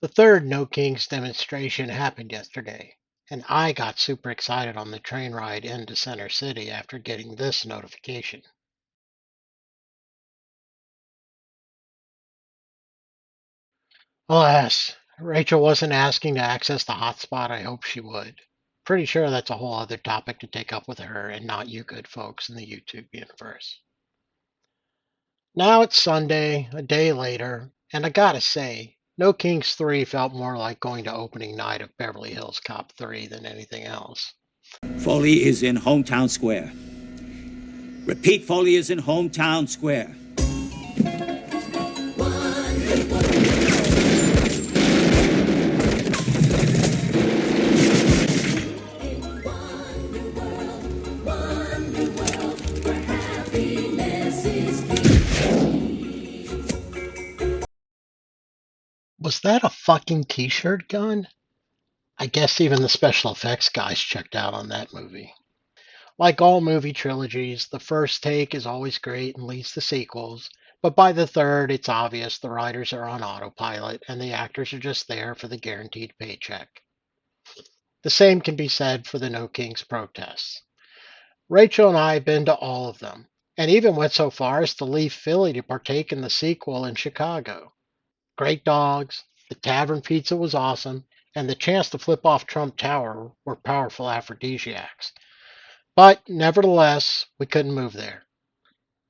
The third No Kings demonstration happened yesterday, and I got super excited on the train ride into Center City after getting this notification. Alas, Rachel wasn't asking to access the hotspot I hoped she would. Pretty sure that's a whole other topic to take up with her and not you good folks in the YouTube universe. Now it's Sunday, a day later, and I gotta say, No Kings 3 felt more like going to opening night of Beverly Hills Cop 3 than anything else. Foley is in Hometown Square. Repeat, Foley is in Hometown Square. Was that a fucking t-shirt gun? I guess even the special effects guys checked out on that movie. Like all movie trilogies, the first take is always great and leads to sequels, but by the third, it's obvious the writers are on autopilot and the actors are just there for the guaranteed paycheck. The same can be said for the No Kings protests. Rachel and I have been to all of them, and even went so far as to leave Philly to partake in the sequel in Chicago. Great dogs, the tavern pizza was awesome, and the chance to flip off Trump Tower were powerful aphrodisiacs. But nevertheless, we couldn't move there.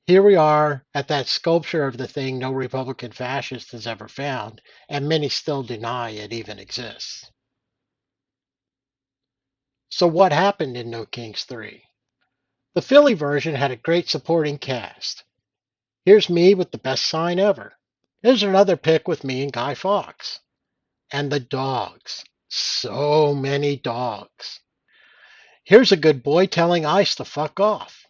Here we are at that sculpture of the thing no Republican fascist has ever found, and many still deny it even exists. So, what happened in No Kings 3? The Philly version had a great supporting cast. Here's me with the best sign ever. Here's another pic with me and Guy Fawkes. And the dogs. So many dogs. Here's a good boy telling ICE to fuck off.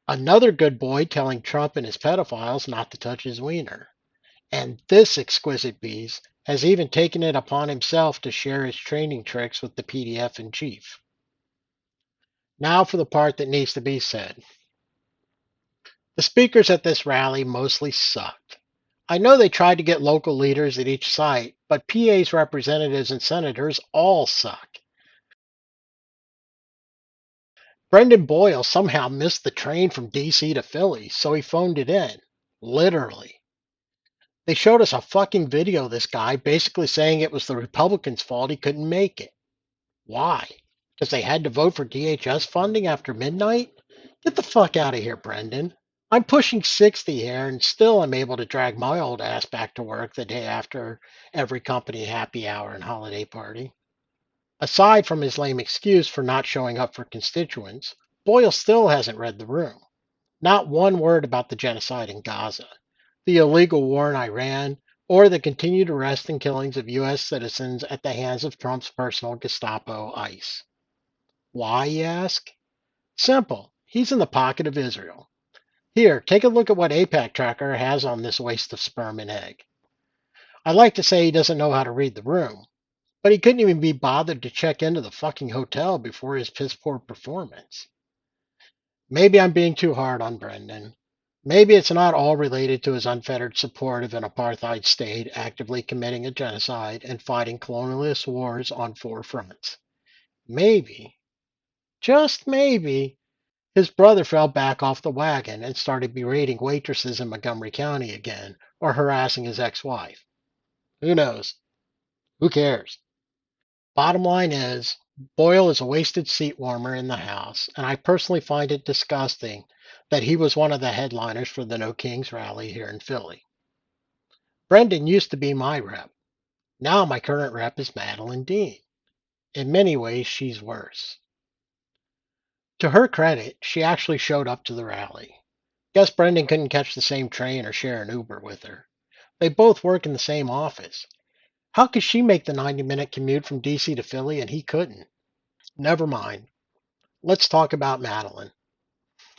Another good boy telling Trump and his pedophiles not to touch his wiener. And this exquisite beast has even taken it upon himself to share his training tricks with the PDF in chief. Now for the part that needs to be said. The speakers at this rally mostly sucked. I know they tried to get local leaders at each site, but PA's representatives and senators all suck. Brendan Boyle somehow missed the train from DC to Philly, so he phoned it in. Literally. They showed us a fucking video of this guy basically saying it was the Republicans' fault he couldn't make it. Why? Because they had to vote for DHS funding after midnight? Get the fuck out of here, Brendan. I'm pushing 60 here and still am able to drag my old ass back to work the day after every company happy hour and holiday party. Aside from his lame excuse for not showing up for constituents, Boyle still hasn't read the room. Not one word about the genocide in Gaza, the illegal war in Iran, or the continued arrest and killings of U.S. citizens at the hands of Trump's personal Gestapo ICE. Why, you ask? Simple. He's in the pocket of Israel. Here, take a look at what APAC Tracker has on this waste of sperm and egg. I like to say he doesn't know how to read the room, but he couldn't even be bothered to check into the fucking hotel before his piss poor performance. Maybe I'm being too hard on Brendan. Maybe it's not all related to his unfettered support of an apartheid state actively committing a genocide and fighting colonialist wars on four fronts. Maybe, just maybe, his brother fell back off the wagon and started berating waitresses in Montgomery County again or harassing his ex wife. Who knows? Who cares? Bottom line is, Boyle is a wasted seat warmer in the House, and I personally find it disgusting that he was one of the headliners for the No Kings rally here in Philly. Brendan used to be my rep. Now my current rep is Madeline Dean. In many ways, she's worse. To her credit, she actually showed up to the rally. Guess Brendan couldn't catch the same train or share an Uber with her. They both work in the same office. How could she make the 90-minute commute from DC to Philly and he couldn't? Never mind. Let's talk about Madeline.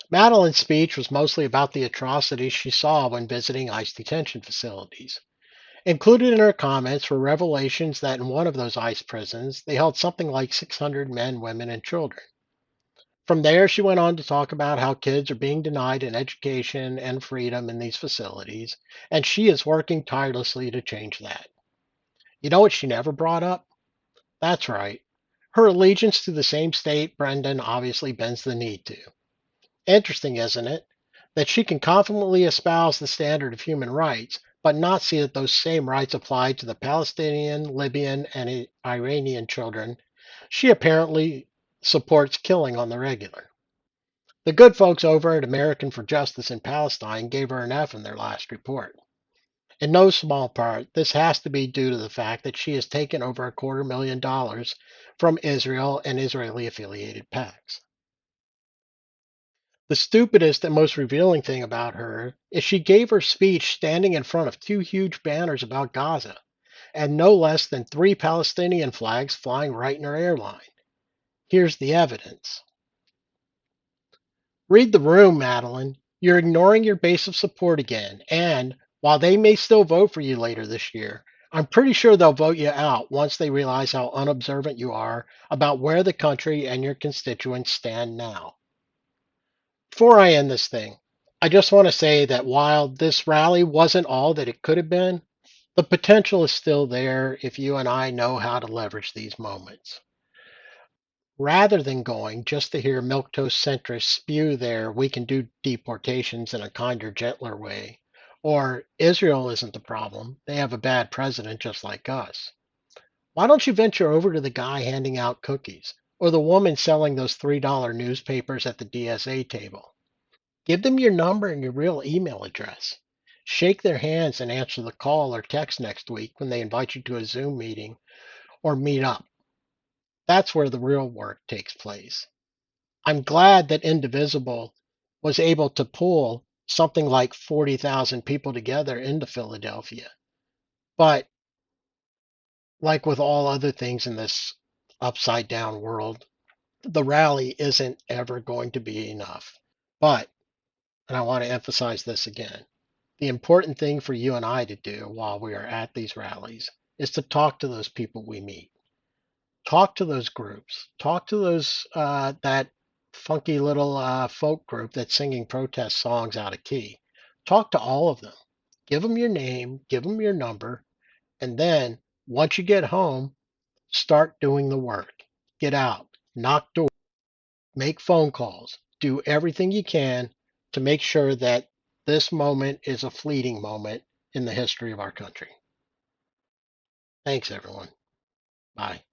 Madeline's speech was mostly about the atrocities she saw when visiting ICE detention facilities. Included in her comments were revelations that in one of those ICE prisons, they held something like 600 men, women, and children. From there, she went on to talk about how kids are being denied an education and freedom in these facilities, and she is working tirelessly to change that. You know what she never brought up? That's right. Her allegiance to the same state Brendan obviously bends the knee to. Interesting, isn't it? That she can confidently espouse the standard of human rights, but not see that those same rights apply to the Palestinian, Libyan, and Iranian children she apparently supports killing on the regular. The good folks over at American for Justice in Palestine gave her an F in their last report. In no small part, this has to be due to the fact that she has taken over $250,000 from Israel and Israeli affiliated PACs. The stupidest and most revealing thing about her is she gave her speech standing in front of two huge banners about Gaza and no less than three Palestinian flags flying right in her airline. Here's the evidence. Read the room, Madeline. You're ignoring your base of support again, and while they may still vote for you later this year, I'm pretty sure they'll vote you out once they realize how unobservant you are about where the country and your constituents stand now. Before I end this thing, I just want to say that while this rally wasn't all that it could have been, the potential is still there if you and I know how to leverage these moments. Rather than going just to hear milquetoast centrists spew their we can do deportations in a kinder, gentler way, or Israel isn't the problem, they have a bad president just like us. Why don't you venture over to the guy handing out cookies, or the woman selling those $3 newspapers at the DSA table? Give them your number and your real email address. Shake their hands and answer the call or text next week when they invite you to a Zoom meeting or meet up. That's where the real work takes place. I'm glad that Indivisible was able to pull something like 40,000 people together into Philadelphia. But like with all other things in this upside down world, the rally isn't ever going to be enough. But, and I want to emphasize this again, the important thing for you and I to do while we are at these rallies is to talk to those people we meet. Talk to those groups. Talk to those that funky little folk group that's singing protest songs out of key. Talk to all of them. Give them your name, give them your number, and then once you get home, start doing the work. Get out, knock doors, make phone calls, do everything you can to make sure that this moment is a fleeting moment in the history of our country. Thanks, everyone. Bye.